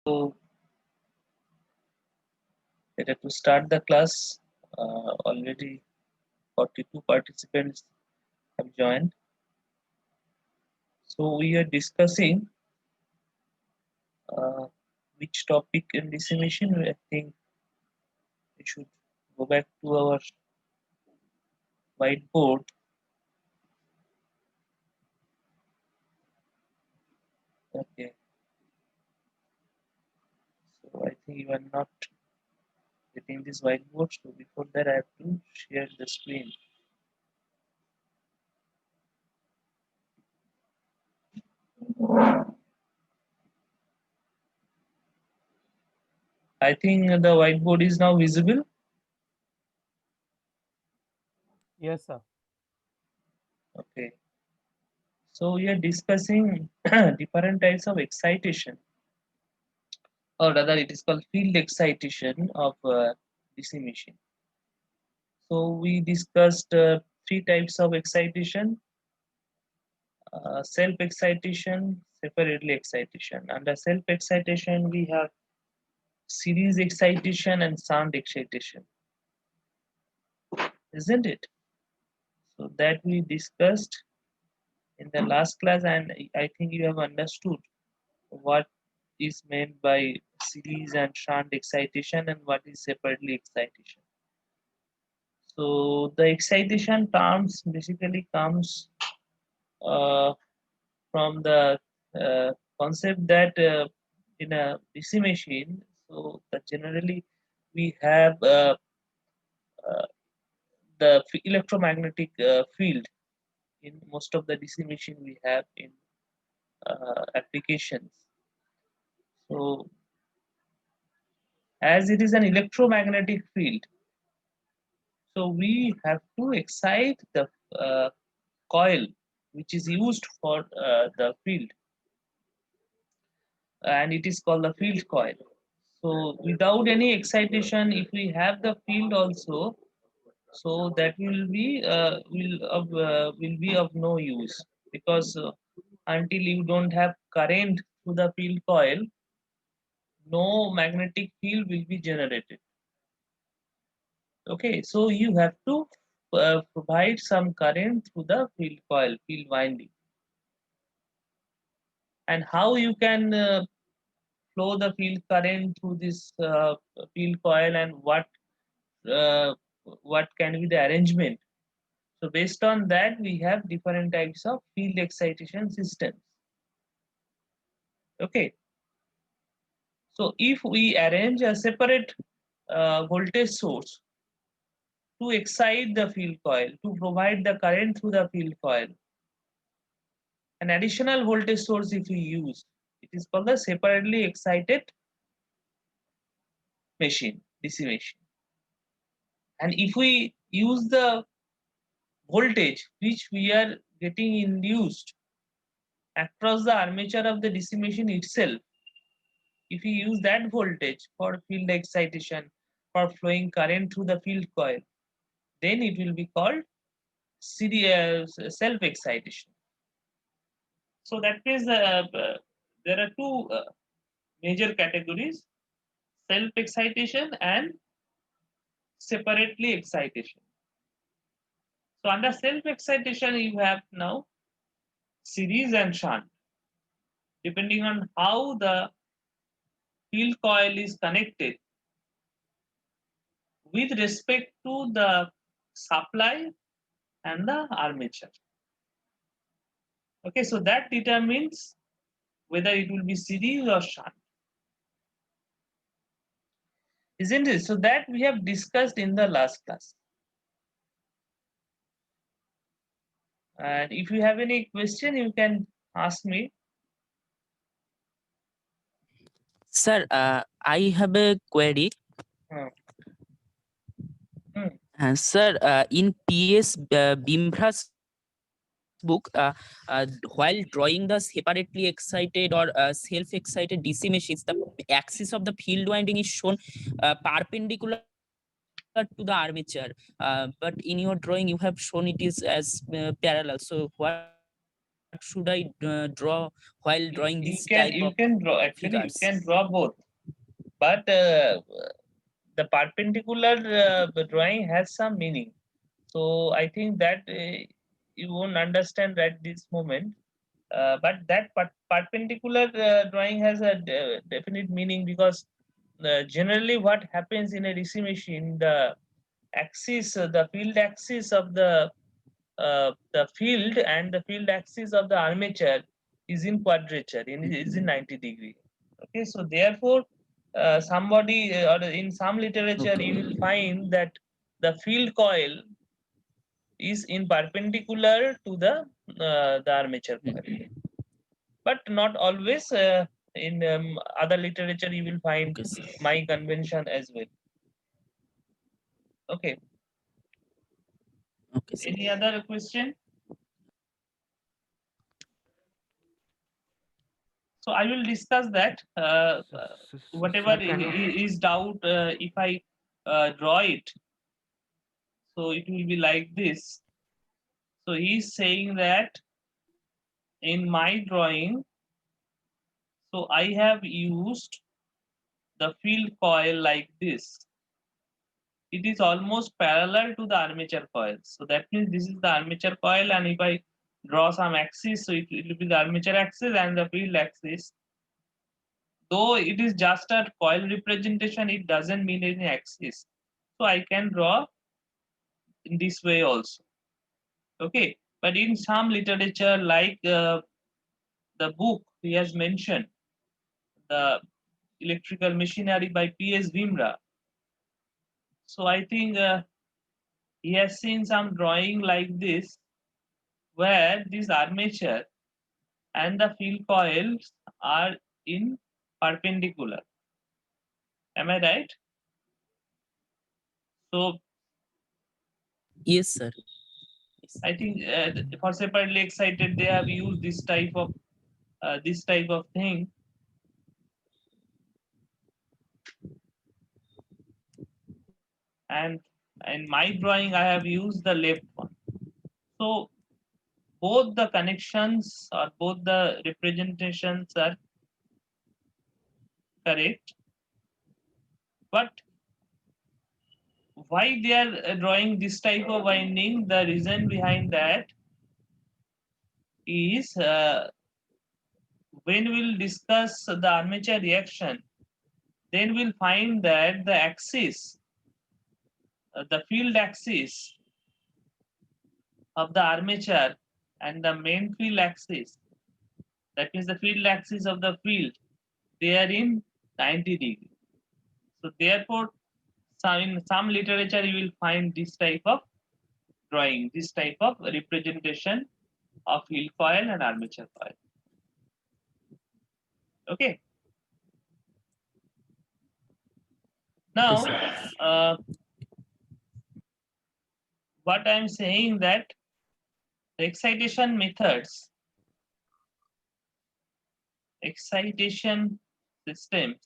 So, better to start the class. Already 42 participants have joined. So, we are discussing uh, which topic in decimation. I think we should go back to our whiteboard. Okay, so I think you are not getting this whiteboard. So, before that, I have to share the screen. I think the whiteboard is now visible. Yes, sir. Okay, so we are discussing different types of excitation, or rather it is called field excitation of DC machine. So we discussed three types of excitation: self excitation, separately excitation. Under self excitation we have series excitation and sound excitation, isn't it? So that we discussed in the last class, and I think you have understood what is meant by series and shunt excitation and what is separately excitation. So the excitation terms basically comes uh, from the uh, concept that in a DC machine, so that generally we have uh, the electromagnetic field in most of the DC machine we have in applications. So as it is an electromagnetic field, so we have to excite the uh, coil which is used for the field, and it is called the field coil. So without any excitation, if we have the field also, so that will be of no use, because until you don't have current through the field coil, no magnetic field will be generated. Okay, so you have to provide some current through the field coil, field winding, and how you can flow the field current through this field coil, and uh, what can be the arrangement. So based on that, we have different types of field excitation systems. Okay, so if we arrange a separate voltage source to excite the field coil, to provide the current through the field coil, an additional voltage source if we use, it is called the separately excited machine, DC machine. And if we use the voltage which we are getting induced across the armature of the DC machine itself, if we use that voltage for field excitation, for flowing current through the field coil, then it will be called self excitation. So that means there are two major categories: self excitation and separately excitation. So under self excitation, you have now series and shunt, depending on how the field coil is connected with respect to the supply and the armature. Okay, so that determines whether it will be series or shunt, isn't it? So that we have discussed in the last class. And if you have any question, you can ask me. Sir, I have a query. Hmm. Hmm. Sir, in P.S. Bimbra's book, while drawing the separately excited or self-excited DC machines, the axis of the field winding is shown perpendicular to the armature. But in your drawing, you have shown it is as parallel. So, what is the meaning of this? should I draw while drawing You this can type you of can draw, actually you figures? can draw both, but the perpendicular drawing has some meaning. So I think that you won't understand at this moment. But that perpendicular drawing has a definite meaning, because generally what happens in a DC machine, the axis, the field axis of the field and the field axis of the armature is in quadrature, is in 90 degree. Okay, so therefore, somebody or in some literature Okay. you will find that the field coil is in perpendicular to the armature coil, but not always. In other literature you will find Okay, sir. my convention as well. Okay, Okay, sir. any other question? So I will discuss that. Whatever Sir, can you is doubt, if I draw it, so it will be like this. So he's saying that in my drawing, so I have used the field coil like this. It is almost parallel to the armature coil. So that means this is the armature coil, and if I draw some axis, so it will be the armature axis and the field axis. Though it is just a coil representation, it doesn't mean any axis. So I can draw in this way also. Okay, but in some literature, like the book he has mentioned, the electrical machinery by P.S. Vimra. So I think he has seen some drawing like this, where this armature and the field coils are in perpendicular. Am I right? So Yes, sir. Yes. I think for separately excited, they have used this type of thing. And in my drawing, I have used the left one. So both the connections or both the representations are correct. But why they are drawing this type of winding? The reason behind that is when we'll discuss the armature reaction, then we'll find that the axis, the field axis of the armature and the main field axis, that means the field axis of the field, they are in 90 degree. So therefore, in some literature you will find this type of drawing, this type of representation of field coil and armature coil. Okay. Now, what I'm saying that the excitation methods, excitation systems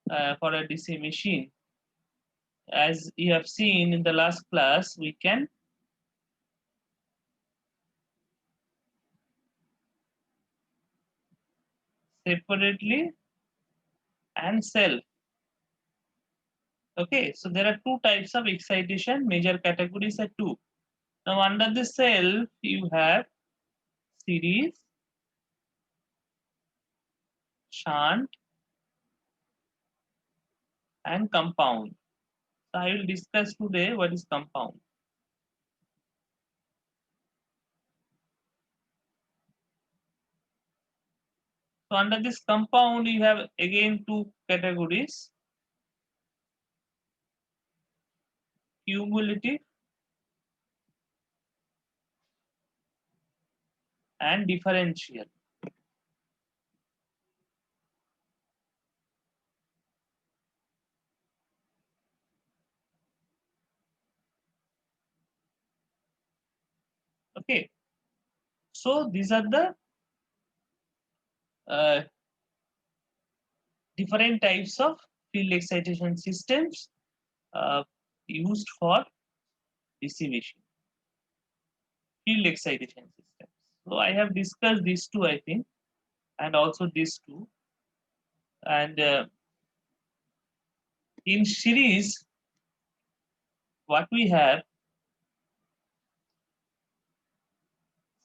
for a DC machine, as you have seen in the last class, we can separately and self. Okay, so there are two types of excitation, major categories are two. Now under the self, you have series, shunt, and compound. So I will discuss today what is compound. So under this compound, you have again two categories, cumulative and differential. Okay, so these are the different types of field excitation systems used for DC machine. Field excitation systems. So I have discussed these two, I think, and also these two. And in series, what we have,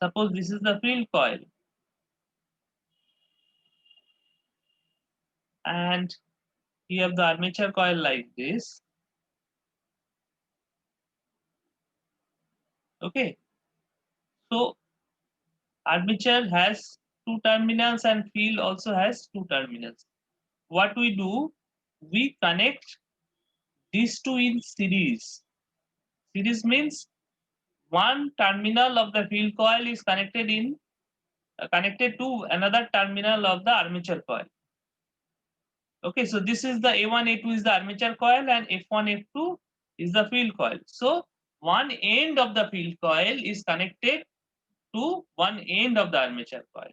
suppose this is the field coil, and you have the armature coil like this. Okay, so armature has two terminals and field also has two terminals. What we do, we connect these two in series. Series means one terminal of the field coil is connected to another terminal of the armature coil. Okay, so this is the A1, A2 is the armature coil, and F1, F2 is the field coil. So one end of the field coil is connected to one end of the armature coil.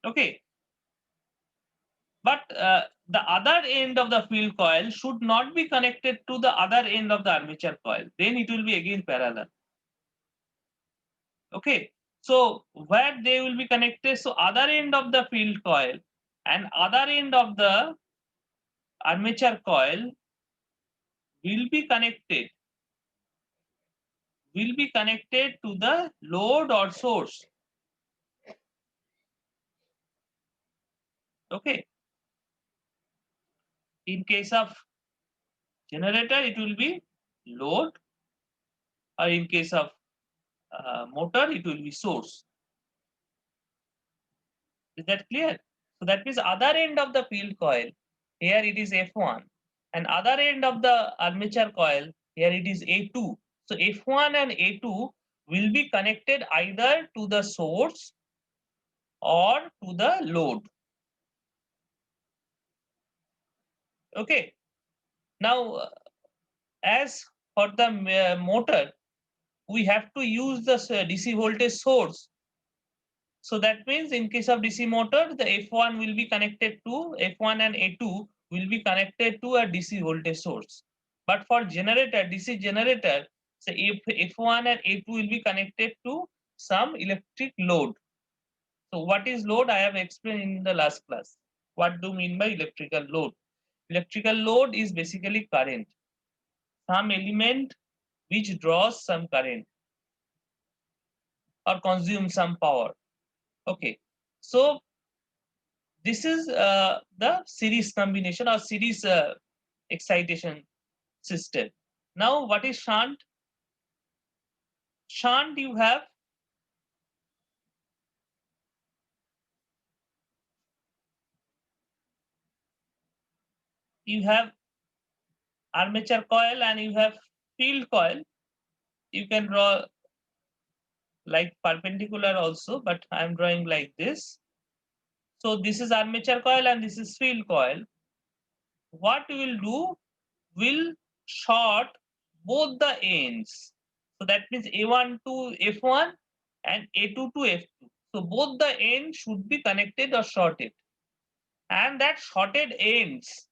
Okay, but the other end of the field coil should not be connected to the other end of the armature coil. Then it will be again parallel. Okay, so where they will be connected, so other end of the field coil and other end of the armature coil will be connected to the load or source. Okay, in case of generator it will be load, or in case of motor it will be source. Is that clear? So that means other end of the field coil, here it is F1, and other end of the armature coil, here it is A2. So F1 and A2 will be connected either to the source or to the load. Okay. Now, as for the motor, we have to use the DC voltage source. So that means in case of DC motor, the F1 will be connected to F1 and A2 will be connected to a DC voltage source. But for generator, DC generator, so F1 and A2 will be connected to some electric load. So what is load? I have explained in the last class. What do you mean by electrical load? Electrical load is basically current, some element which draws some current or consumes some power. Okay, so this is the series combination or series excitation system. Now, what is shunt? Shunt, you have armature coil and you have field coil. You can draw like perpendicular also, but I am drawing like this. So this is armature coil and this is field coil. What we will do, will short both the ends. So that means A1 to F1 and A2 to F2. So both the ends should be connected or shorted. And that shorted ends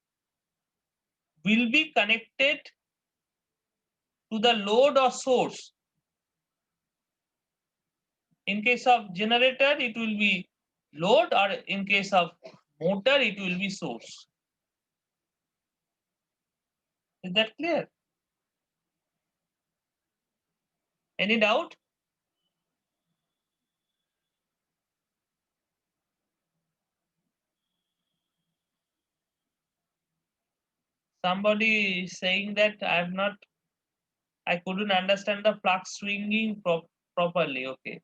will be connected to the load or source. In case of generator, it will be load, or in case of motor, it will be source. Is that clear? Any doubt? Somebody is saying that I couldn't understand the flux swinging properly. Okay.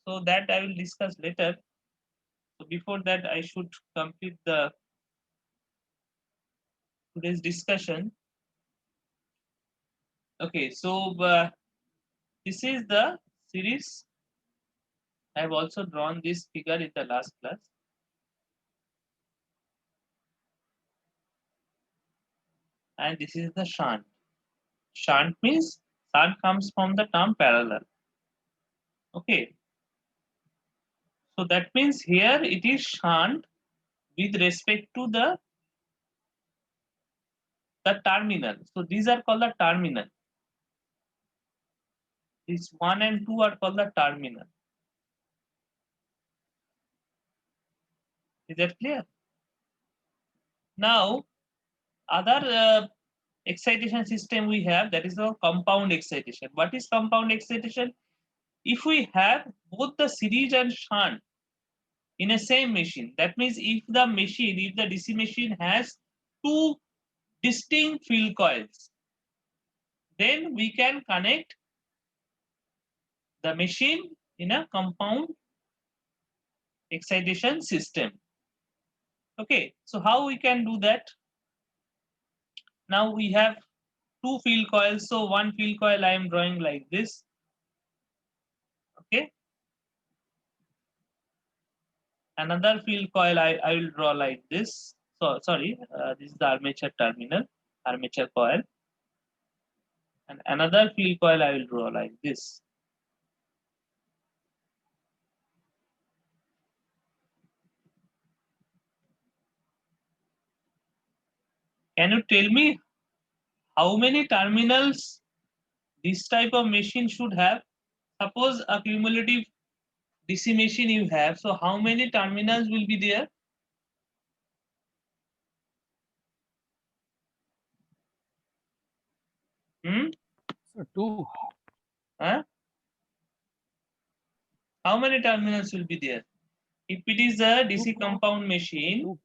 So that I will discuss later. So before that, I should complete the today's discussion. Okay, so this is the series. I have also drawn this figure in the last class. And this is the shunt. Shunt means shunt comes from the term parallel. Okay. So that means here it is shunt with respect to the terminal. So these are called the terminal. This 1 and 2 are called the terminal. Is that clear? Now, other excitation system we have, that is the compound excitation. What is compound excitation? If we have both the series and shunt in a same machine, that means if the DC machine has two distinct field coils, then we can connect the machine in a compound excitation system. Okay, so how we can do that? Now we have two field coils. So one field coil I am drawing like this. Okay. Another field coil I will draw like this. So sorry, this is the armature terminal, armature coil. And another field coil I will draw like this. Can you tell me how many terminals this type of machine should have? Suppose a cumulative DC machine you have, so how many terminals will be there? So 2. Huh? How many terminals will be there? If it is a DC compound machine,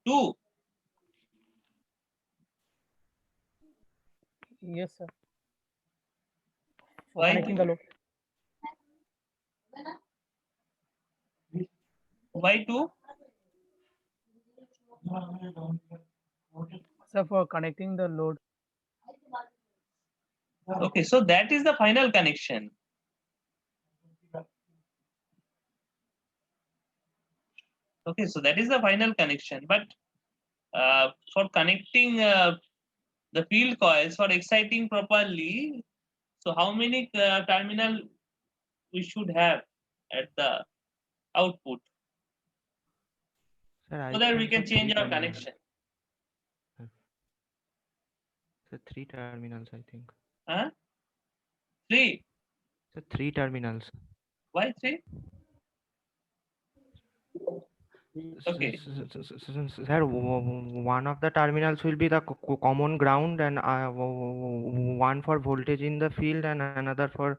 2. two. Yes, sir. For Why? connecting the load. Why two? Sir, for connecting the load. Okay, so that is the final connection. Okay, so that is the final connection. But for connecting the field coils, for exciting properly, so how many terminal we should have at the output Sir, so I that we think can so change our terminals. connection? So 3 terminals, I think. Huh? Three. So 3 terminals. Why three? Okay. Sir, one of the terminals will be the common ground, and one for voltage in the field and another for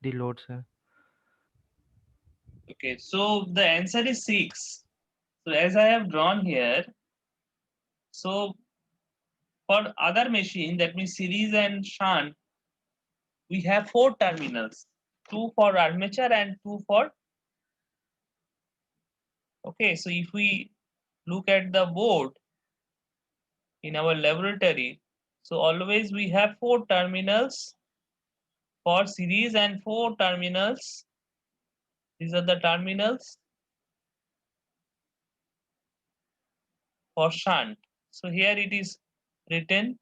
the load, sir. Okay, so the answer is 6. So as I have drawn here, so for other machine, that means series and shunt, we have 4 terminals, 2 for armature and 2 for. Okay, so if we look at the board in our laboratory, so always we have 4 terminals for series and 4 terminals. These are the terminals for shunt. So here it is written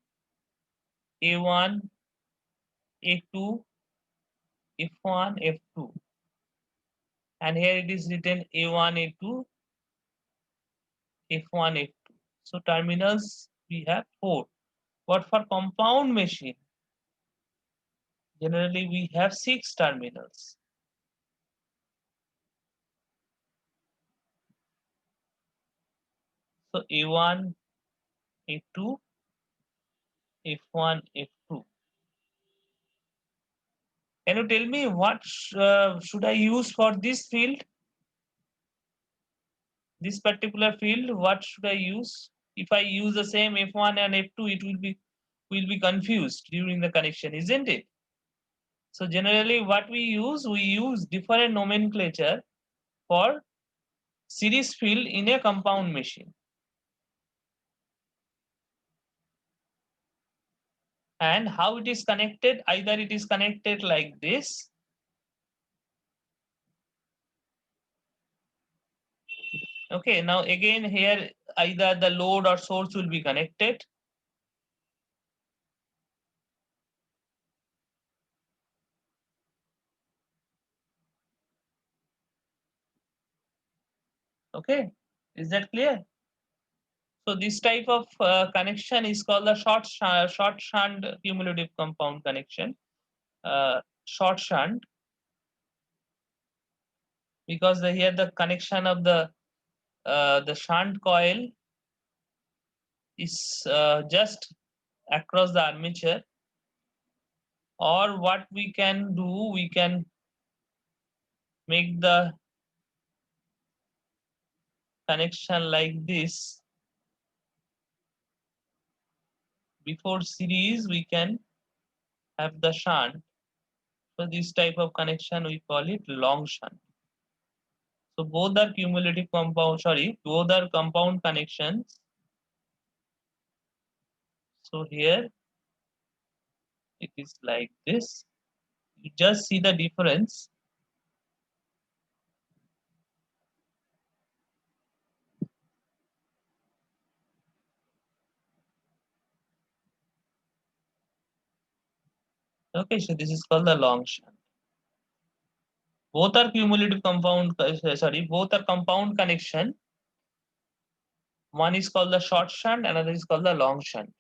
A1, A2, F1, F2. And here it is written A1, A2, F1, F2. So terminals we have 4. But for compound machine, generally we have 6 terminals. So A1, A2, F1, F2. Can you tell me what should I use for this field? This particular field, what should I use? If I use the same F1 and F2, it will be confused during the connection, isn't it? So generally what we use different nomenclature for series field in a compound machine. And how it is connected, either it is connected like this, okay, now again here either the load or source will be connected. Okay, is that clear? So this type of connection is called the short shunt cumulative compound connection. short shunt, because here the connection of the shunt coil is just across the armature. Or what we can do, we can make the connection like this. Before series, we can have the shunt. So this type of connection, we call it long shunt. So both are cumulative compound, both are compound connections. So here it is like this. You just see the difference. Okay, so this is called the long shunt. Both are cumulative compound, both are compound connection. One is called the short shunt, another is called the long shunt.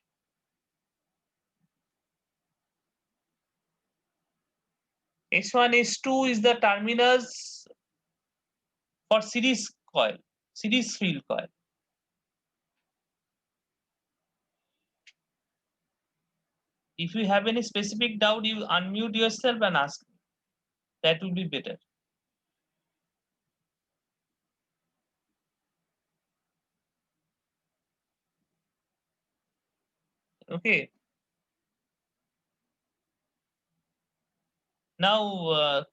S1, S2 is the terminus for series coil, series field coil. If you have any specific doubt, you unmute yourself and ask me. That will be better. Okay. Now,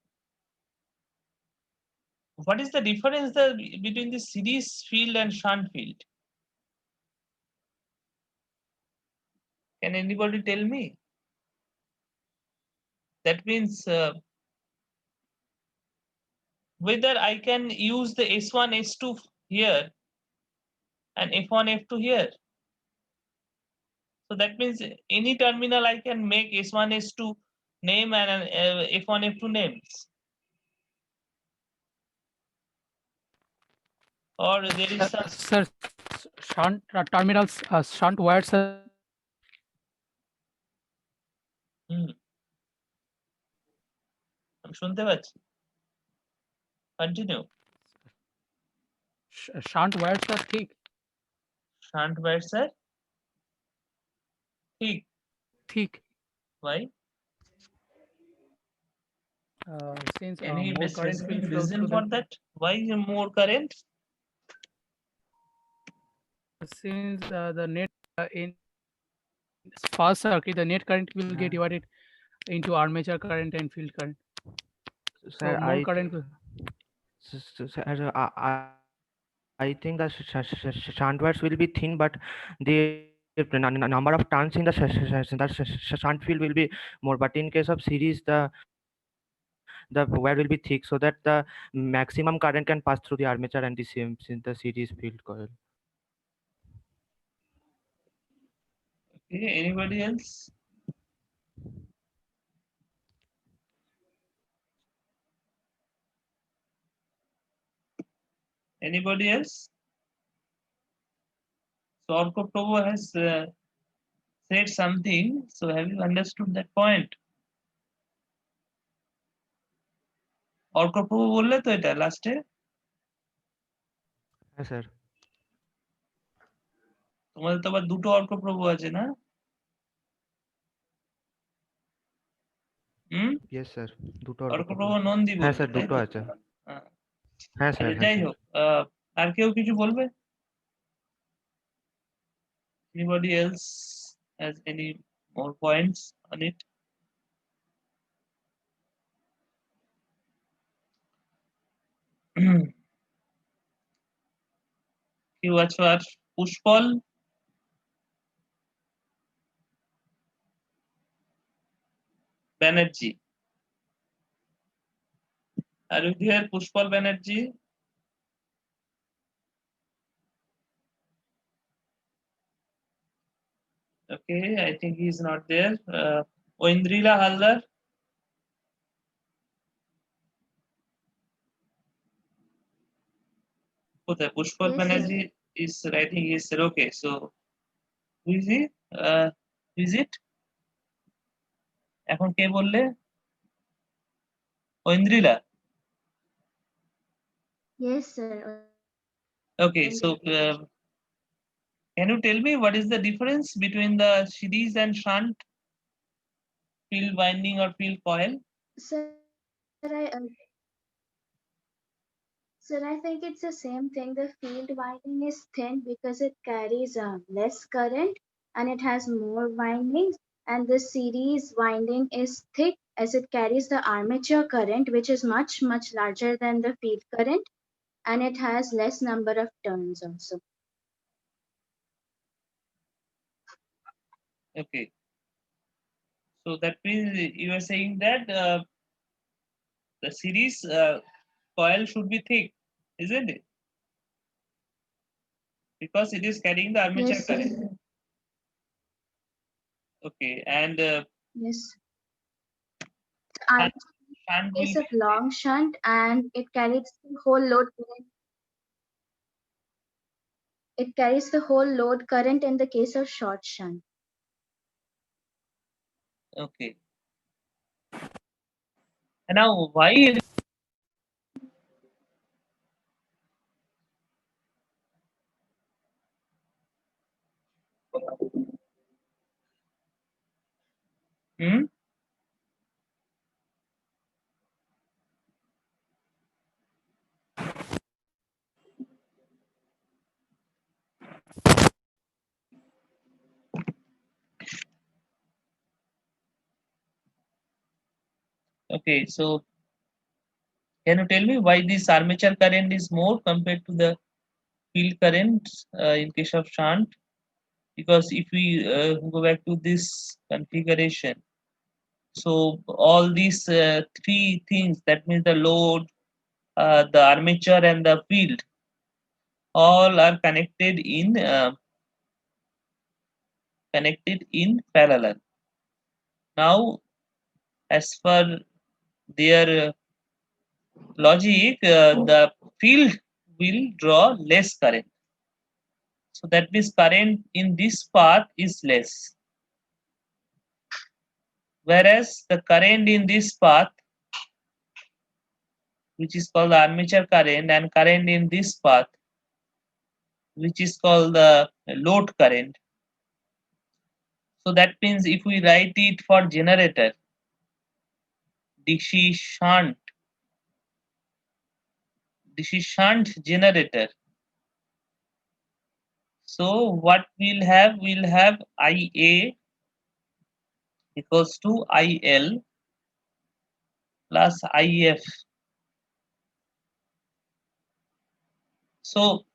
what is the difference between the series field and shunt field? Can anybody tell me? That means whether I can use the S1, S2 here and F1, F2 here. So that means any terminal I can make S1, S2 name and F1, F2 names. Or there is some. Sir, shunt terminals, shunt wires are আমি শুনতে পাচ্ছি। Continue. shunt wires are thick. Shunt wires are thick. Thick. Why? Since Any more current specific will flow reason through for them. that? Why more current? Since the net in fast circuit, the net current will get divided into armature current and field current. Sir, So more current will. Sir, I think the shunt wires will be thin, but the number of turns in the shunt field will be more. But in case of series, the wire will be thick, so that the maximum current can pass through the armature and the series field coil. Okay, anybody else? Anybody else? So Orko Prabhu has said something. So have you understood that point? Orko Prabhu বললে তো এটা লাস্টে? হ্যাঁ sir. তোমাদের তো আবার দুটো অর্ক প্রভু আছে না? ইয়েস স্যার, দুটো অর্ক প্রভু নন্দী বলবে। হ্যাঁ স্যার, দুটো আছে। হ্যাঁ স্যার। যাই হোক, আর কেউ কিছু বলবে? Anybody else has any more points on it? কেউ আছো আর? পুষ্পল, ব্যানার্জি, আর you here Pushpal Banerjee? Okay, I think he is not there. Oindrila Haldar? কোথায়? Pushpal Banerjee is writing yes sir. Okay, so who is he? Who is it? এখন কে বললে? Indrila. Yes, sir. Okay, so can you tell me what is the difference between the series and shunt field winding or field coil? Sir, I think it's the same thing. The field winding is thin because it carries less current and it has more windings. And the series winding is thick as it carries the armature current, which is much, much larger than the field current, and it has less number of turns also. Okay, so that means you are saying that the series coil should be thick, isn't it? Because it is carrying the armature Yes, sir. current. Okay, and Yes. shunt, shunt will Case of be long shunt and it carries the whole load current. It carries the whole load current in the case of short shunt. okay. And now why? Hmm? Okay, so can you tell me why this armature current is more compared to the field current in case of shunt? Because if we go back to this configuration, so all these three things, that means the load, the armature, and the field, all are connected in parallel. Now, as per their logic, the field will draw less current. So that means current in this path is less. Whereas the current in this path, which is called the armature current, and current in this path, which is called the load current. So that means if we write it for generator, DC shunt, DC shunt generator. So what we'll have IA equals to IL plus IF. So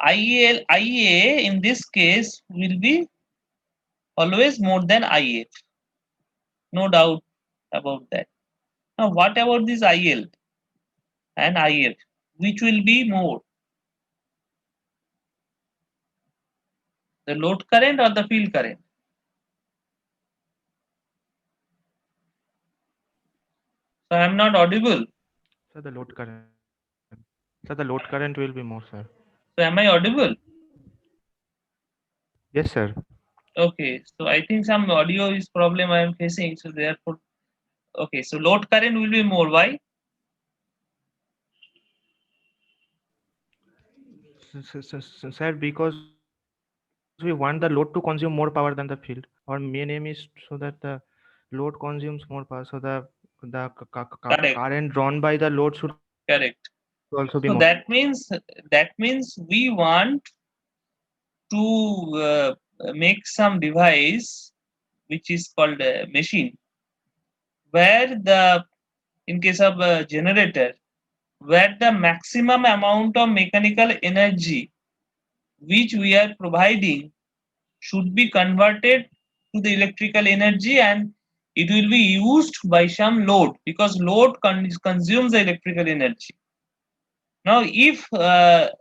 IA in this case will be always more than IF. No doubt about that. Now what about this IL and IF? Which will be more? The load current or the field current? So I am not audible. Sir, the load current. Sir, the load current will be more, sir. So am I audible? Yes, sir. Okay, so I think some audio is problem I am facing. So therefore, okay, so load current will be more. Why? Sir, because we want the load to consume more power than the field. Our main aim is so that the load consumes more power. So the Correct, current drawn by the load should also be more. correct. So that means we want to make some device which is called a machine, where the in case of a generator, where the maximum amount of mechanical energy which we are providing should be converted to the electrical energy, and it will be used by some load, because load consumes the electrical energy. Now if the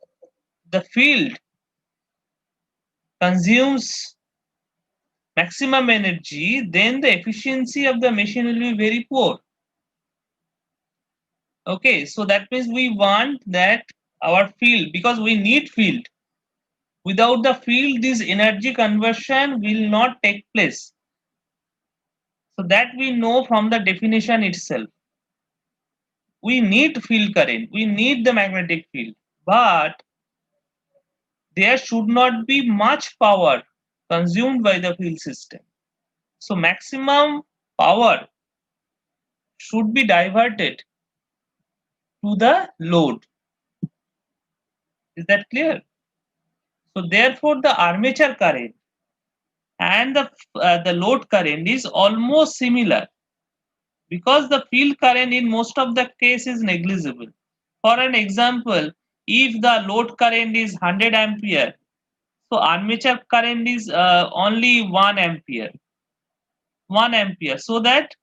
field consumes maximum energy, then the efficiency of the machine will be very poor. Okay, so that means we want that our field, because we need field. Without the field, this energy conversion will not take place. So that we know from the definition itself. We need field current, we need the magnetic field, but there should not be much power consumed by the field system. So maximum power should be diverted to the load. Is that clear? So therefore the armature current and the load current is almost similar, because the field current in most of the case is negligible. For an example, if the load current is 100 ampere, so armature current is only 1 ampere. 1 ampere. So that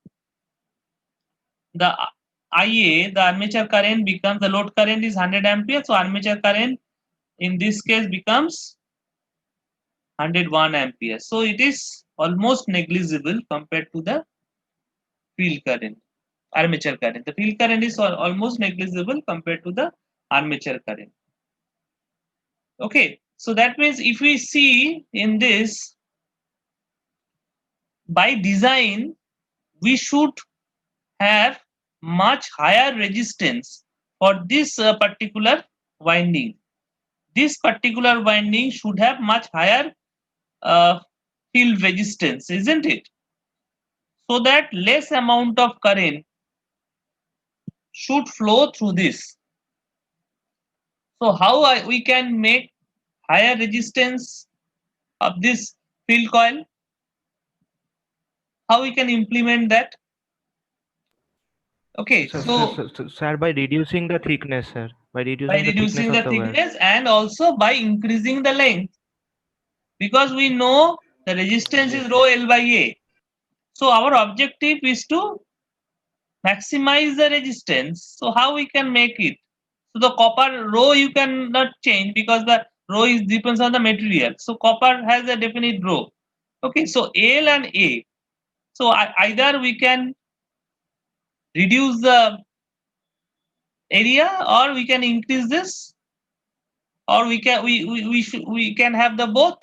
the IA, the armature current becomes, the load current is 100 ampere. So armature current in this case becomes 101 ampere. So it is almost negligible compared to the field current, armature current. The field current is almost negligible compared to the armature current. Okay, so that means if we see in this, by design, we should have much higher resistance for this particular winding. This particular winding should have much higher field resistance, isn't it? So that less amount of current should flow through this. So how we can make higher resistance of this field coil? How we can implement that? Okay, so Sir, by reducing the thickness, sir, by by reducing the reducing thickness the of the wire. thickness and also by increasing the length, because we know the resistance is rho L by A. So our objective is to maximize the resistance. So how we can make it? So the copper rho you cannot change, because the rho is depends on the material. So copper has a definite rho. Okay, so L and A. So either we can reduce the area, or we can increase this, or we can have the both.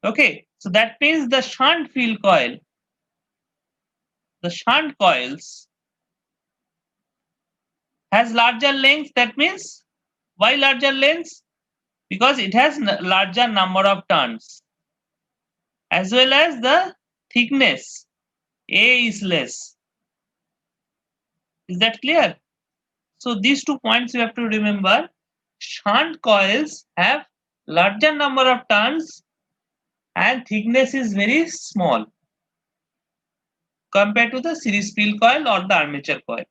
Okay, so that means the shunt field coil, the shunt coils has larger length. That means why larger lengths? Because it has larger number of turns, as well as the thickness A is less. Is that clear? So these 2 points you have to remember. Shunt coils have larger number of turns and thickness is very small compared to the series field coil or the armature coil.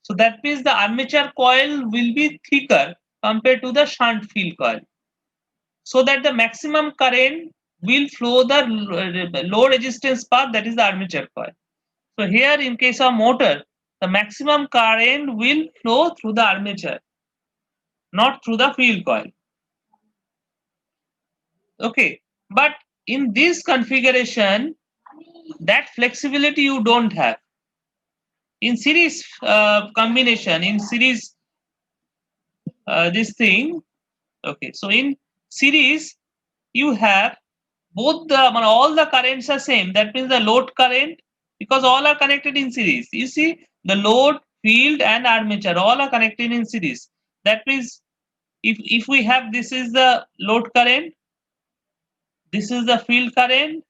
So that means the armature coil will be thicker compared to the shunt field coil, so that the maximum current will flow the low resistance path, that is the armature coil. So here in case of motor, the maximum current will flow through the armature, not through the field coil. Okay, but in this configuration, that flexibility you don't have. In series combination, in series this thing, okay, so in series you have both the all the currents are same. That means the load current, because all are connected in series. You see, the load, field and armature all are connected in series. That means if we have, this is the load current, this is the field current,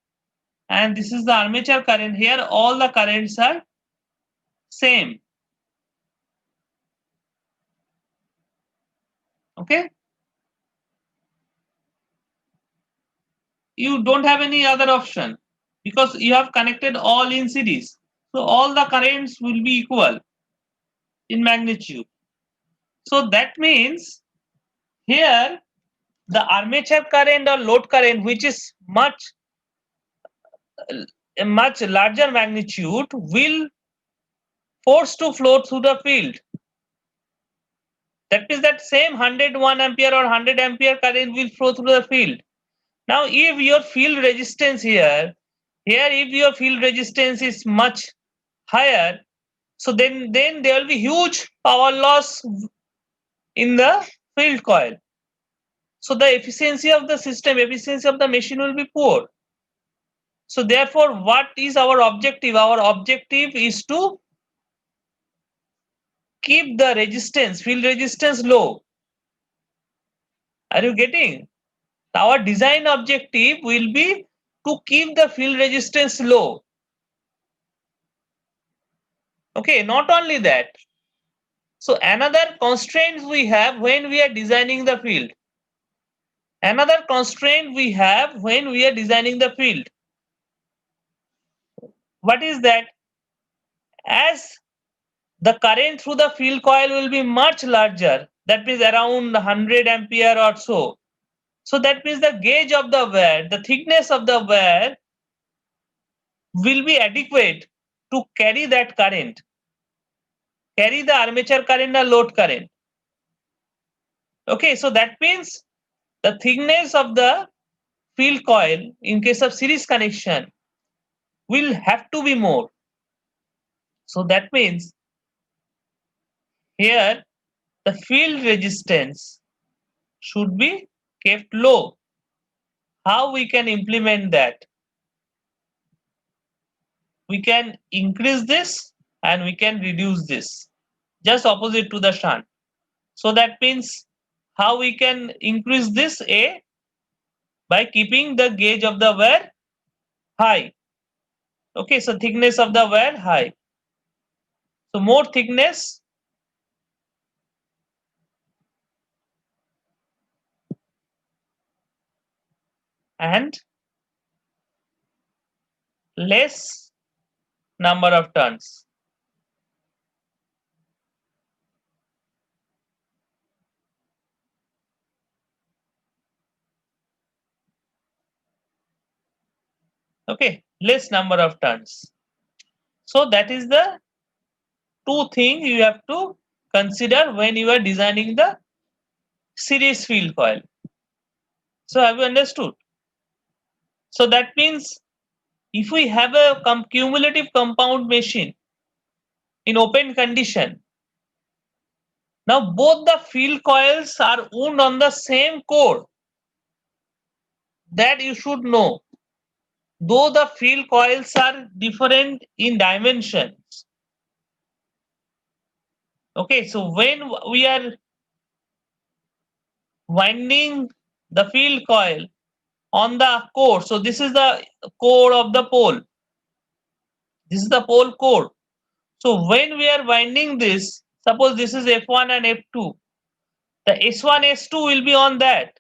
and this is the armature current, here all the currents are same. Okay, you don't have any other option, because you have connected all in series. So all the currents will be equal in magnitude. So that means here the armature current or load current, which is a much larger magnitude, will force to flow through the field. That means that same 101 ampere or 100 ampere current will flow through the field. Now if your field resistance here if your field resistance is much higher, so then there will be huge power loss in the field coil. So the efficiency of the system, efficiency of the machine will be poor. So therefore, what is our objective? Our objective is to keep the resistance, field resistance low. Are you getting? Our design objective will be to keep the field resistance low. Okay, not only that. So another constraint we have when we are designing the field. Another constraint we have when we are designing the field. What is that? As the current through the field coil will be much larger, that means around 100 ampere or so. So that means the gauge of the wire, the thickness of the wire will be adequate to carry that current, carry the armature current or load current. Okay, so that means the thickness of the field coil in case of series connection will have to be more. So that means here the field resistance should be kept low. How we can implement that? We can increase this and we can reduce this, just opposite to the shunt. So that means how we can increase this? A, by keeping the gauge of the wire high. Okay, so thickness of the wire high. So more thickness, and less number of turns. Okay, less number of turns. So that is the two things you have to consider when you are designing the series field coil. So have you understood? So that means if we have a cumulative compound machine in open condition, now both the field coils are wound on the same core. That you should know. Though the field coils are different in dimensions. Okay, so when we are winding the field coil on the core, so this is the core of the pole. This is the pole core. So when we are winding this, suppose this is F1 and F2, the S1, S2 will be on that.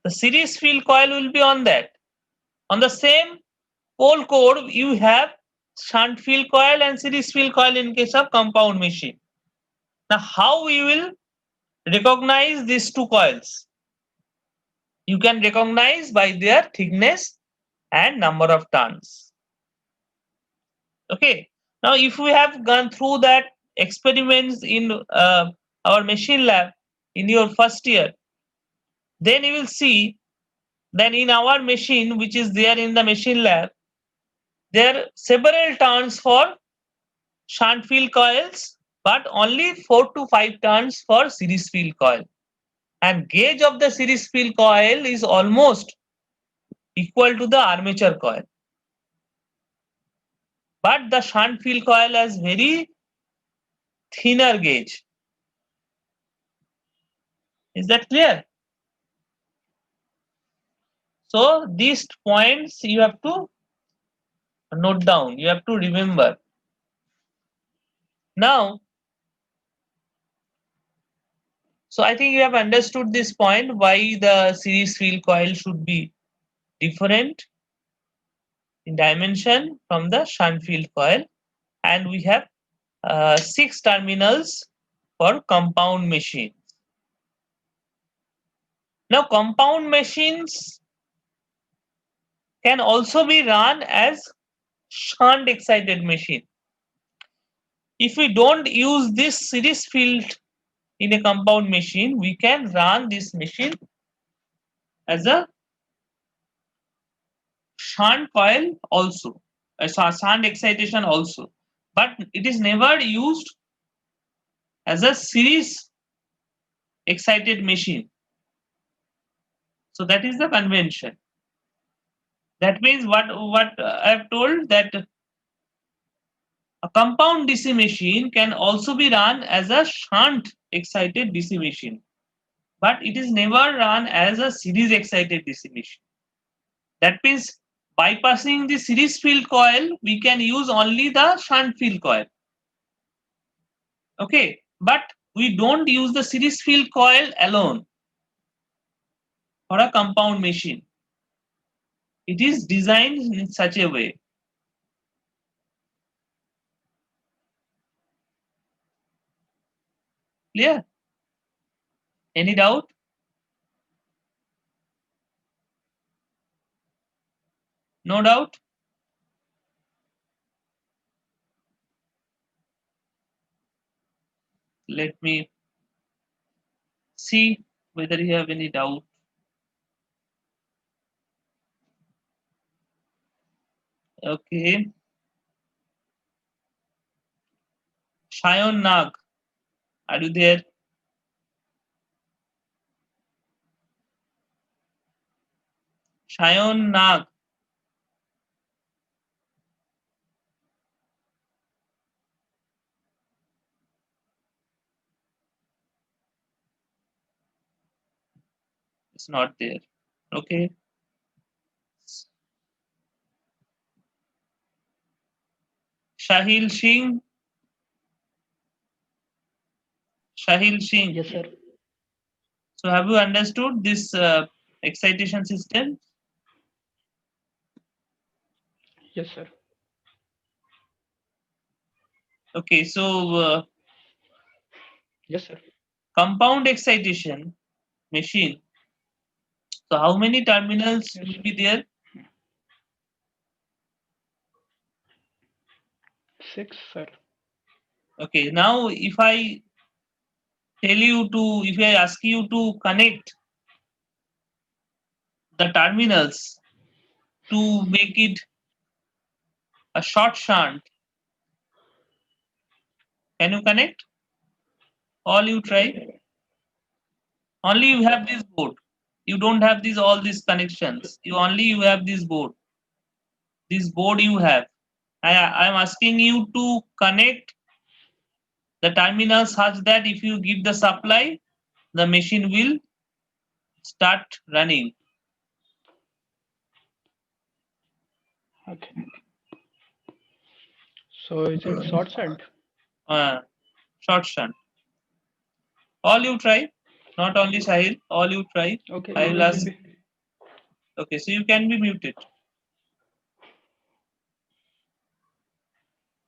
The series field coil will be on that. On the same pole core, you have shunt field coil and series field coil in case of compound machine. Now, how we will recognize these two coils? You can recognize by their thickness and number of turns. Okay. Now, if we have gone through that experiments in our machine lab in your first year, then you will see that in our machine, which is there in the machine lab, there are several turns for shunt field coils, but only 4 to 5 turns for series field coil. And gauge of the series field coil is almost equal to the armature coil. But the shunt field coil has very thinner gauge. Is that clear? So these points you have to note down, you have to remember. Now, so I think you have understood this point, why the series field coil should be different in dimension from the shunt field coil. And we have 6 terminals for compound machines. Now, compound machines can also be run as shunt excited machine. If we don't use this series field in a compound machine, we can run this machine as a shunt coil also, a shunt excitation also, but it is never used as a series excited machine. So that is the convention. That means what I have told, that a compound DC machine can also be run as a shunt excited DC machine, but it is never run as a series excited DC machine. That means bypassing the series field coil, we can use only the shunt field coil. Okay, but we don't use the series field coil alone for a compound machine. It is designed in such a way. Clear? Any doubt? No doubt? Let me see whether you have any doubt. Okay. Shayon Nag, are you there? Shayon Nag. It's not there. Okay. Shahil Singh. Shahil Singh. Yes, sir. So have you understood this excitation system? Yes, sir. Okay, so Yes, sir. compound excitation machine. So how many terminals Yes, will sir. be there? 6, sir. Okay, now if I ask you to connect the terminals to make it a short shunt, can you connect? All you try. Only you have this board. You don't have all these connections. You have this board. This board you have. I am asking you to connect the terminals such that if you give the supply, the machine will start running. Okay. So is it short shunt? Short shunt. All you try, not only Sahil, all you try. Okay. I will Even ask. will be, Okay, so you can be muted.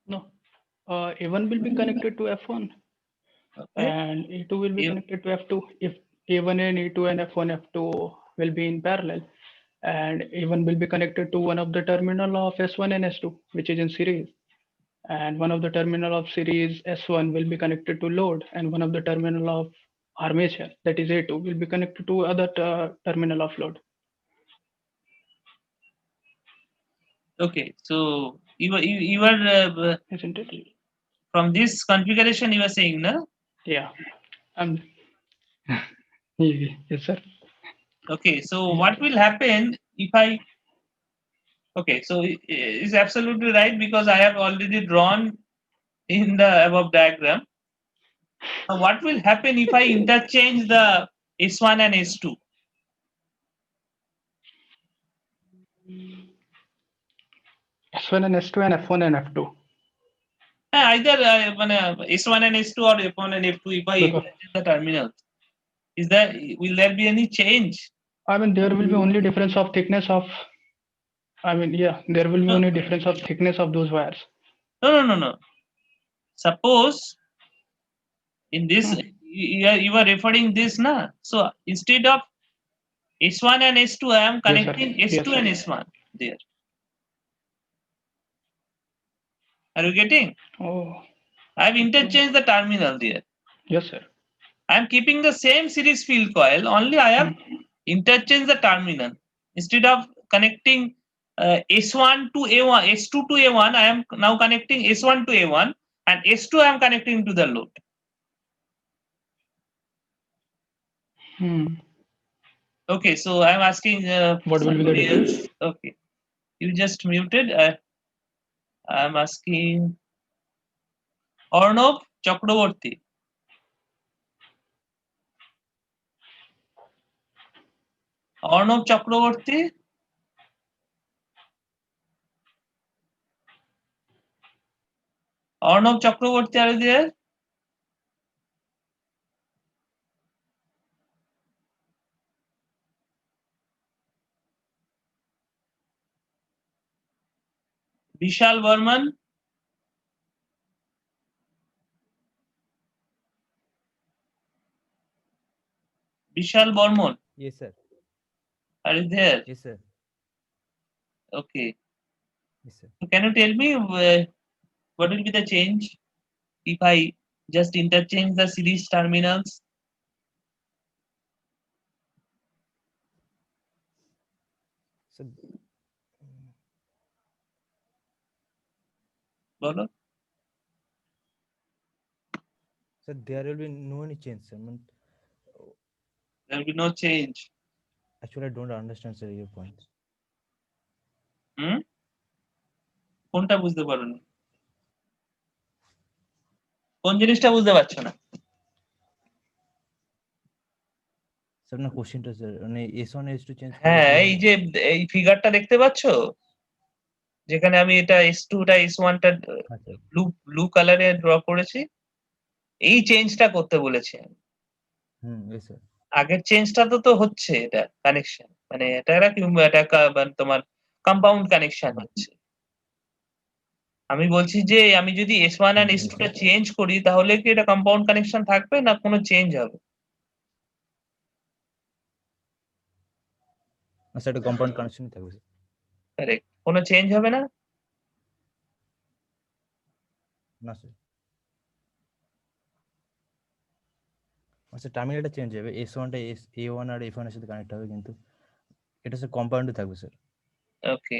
no. A1 will be connected to F1 Okay. and A2 will be A- connected to F2. If A1 and A2 and F1, F2 will be in parallel, and A1 will be connected to one of the terminal of S1 and S2, which is in series. And one of the terminal of series S1 will be connected to load, and one of the terminal of armature, that is A2, will be connected to other terminal of load. Okay, so you are Isn't it? from this configuration you are saying, no? Yeah. Yes, sir. Okay, so what will happen if I? Okay, so is absolutely right because I have already drawn in the above diagram. Now, what will happen if I interchange the S1 and S2? S1 and S2 and F1 and F2. Either S1 and S2 or F1 and F2 if I Because interchange the terminals. Will there be any change? I mean, there will be only difference of thickness of. I mean, yeah, there will be No, only difference of thickness of those wires. no. Suppose in this you are referring this, na? So instead of S1 and S2, I am Yes, sir. connecting Yes, S2 sir. and S1 there. Are you getting? Oh, I have interchanged the terminal there. yes, sir. I am keeping the same series field coil, only I have interchanged the terminal. Instead of connecting S1 to A1, S2 to A1, I am now connecting S1 to A1 and S2 I am connecting to the load. Hmm. Okay, so I'm asking What will be the somebody difference? else. Okay, you just muted. I'm asking Arnab Chakraborty. Arnab Chakraborty. Arnab Chakraborty, are you there? Vishal Varman. Vishal Varman, Yes, sir. are you there? Yes, sir. Okay. Yes, sir. So can you tell me what will be the change if I just interchange the series terminals? So, বলো। so there will be no any change, sir. I mean, There will be no change. actually, I don't understand, sir, your point. হুম? কোনটা বুঝতে পারোনি? কোন জিনিসটা বুঝতে পারছো না? Sir, না কোশ্চেনটা স্যার মানে S1 S2 চেঞ্জ করলে হ্যাঁ, কিভাবে এই যে এই ফিগারটা দেখতে পাচ্ছো? যেখানে আমি এটা S2 টা S1 টা আচ্ছা ব্লু কালারে ড্র করেছি। এই চেঞ্জটা করতে বলেছি আমি। yes স্যার আগের চেঞ্জটা তো হচ্ছে এটা কানেকশন। মানে এটা মানে তোমার কম্পাউন্ড কানেকশন হচ্ছে। আমি বলছি যে আমি যদি S1 আর yes S2 টা স্যার চেঞ্জ করি তাহলে কি এটা কম্পাউন্ড কানেকশন থাকবে না কোনো চেঞ্জ হবে? আচ্ছা এটা কম্পাউন্ড কানেকশনই থাকবে স্যার কারেক্ট। কোনো চেঞ্জ হবে না? না স্যার আচ্ছা টার্মিনালটা চেঞ্জ হবে S1 টা A1 আর F1 এর সাথে কানেক্ট হবে কিন্তু এটা স্যার কম্পাউন্ডে থাকবে sir okay.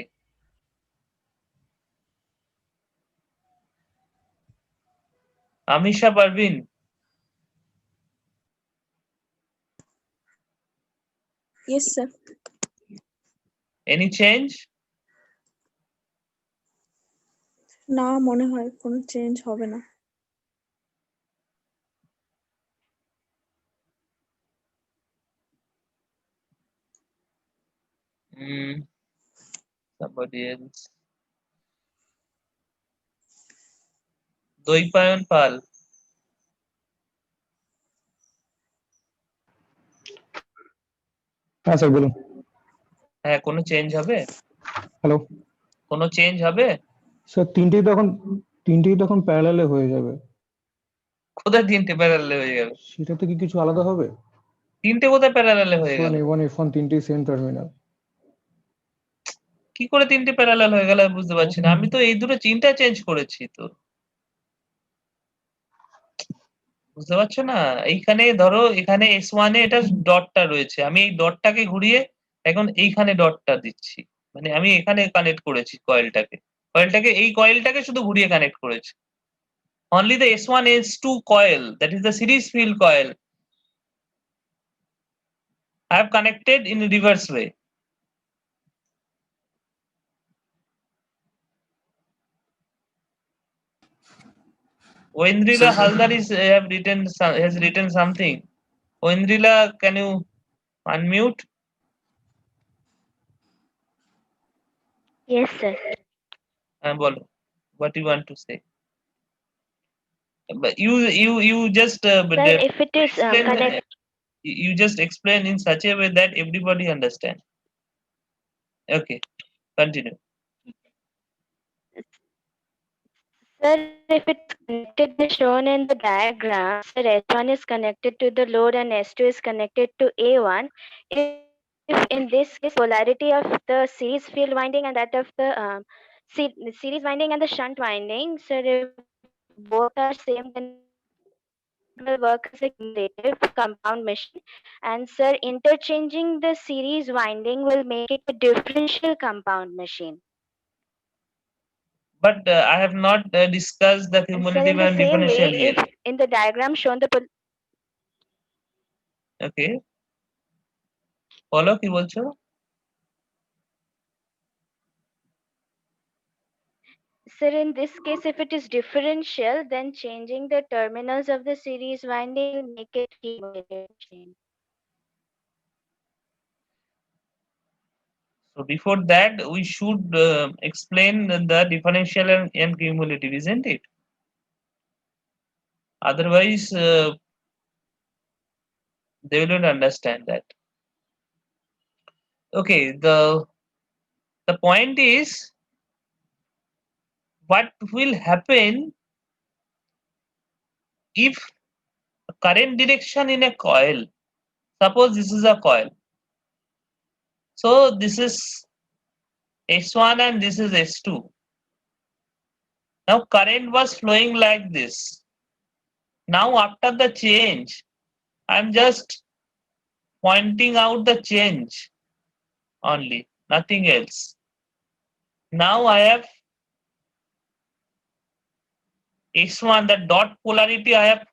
Amisha Parveen. Yes, sir. Any change? না মনে হয় কোনো চেঞ্জ হবে না Somebody else. দৈপায়ন পাল। হ্যাঁ স্যার বলুন। হ্যাঁ, কোনো চেঞ্জ হবে? হ্যালো কোনো চেঞ্জ হবে? স্যার তিনটেই তখন প্যারালালে হয়ে যাবে। কোথায় তিনটে প্যারালালে হয়ে যাবে? সেটাতে কি কিছু আলাদা হবে? তিনটে কোথায় প্যারালালে হয়ে গেল? A1 F1 তিনটেই সেম টার্মিনাল। কি করে তিনটে প্যারালাল হয়ে গেল বুঝতে পারছি না। আমি তো এই দুটো চিন্তা চেঞ্জ করেছি তো। বুঝতে পারছো না? এইখানে ধরো এখানে S1 এ এটা ডটটা রয়েছে। আমি এই ডটটাকে ঘুরিয়ে এখন এইখানে ডটটা দিচ্ছি। মানে আমি এখানে কানেক্ট করেছি কয়েলটাকে। এই কয়েলটাকে শুধু ঘুরিয়ে কানেক্ট করেছি। Only the S1 S2 coil, that is the series field coil, I have connected in reverse way. Oindrila Haldar has written something. Oindrila, can you unmute? Yes, sir. বলো, what you want to say? But you just Sir, if it is explain, connected. you just explain in such a way that everybody understand. Okay, continue. Sir, if it's connected as shown in the diagram, sir, S1 is connected to the load and S2 is connected to A1. If in this case, polarity of the series field winding and that of the series winding and the shunt winding, sir, if both are same, then it will work as a cumulative compound machine. And sir, interchanging the series winding will make it a differential compound machine. But I have not discussed the And sir, in cumulative the and same differential way, yet. if in the diagram shown the Okay. বলো কি বলছো? Sir, in this case, if it is differential, then changing the terminals of the series winding will make it cumulative chain. So before that, we should explain the differential and cumulative, isn't it? Otherwise, they will not understand that. Okay, the point is, what will happen if current direction in a coil, suppose this is a coil, so this is S1 and this is S2. Now current was flowing like this. Now after the change, I'm just pointing out the change only, nothing else. Now I have S1, the dot polarity I have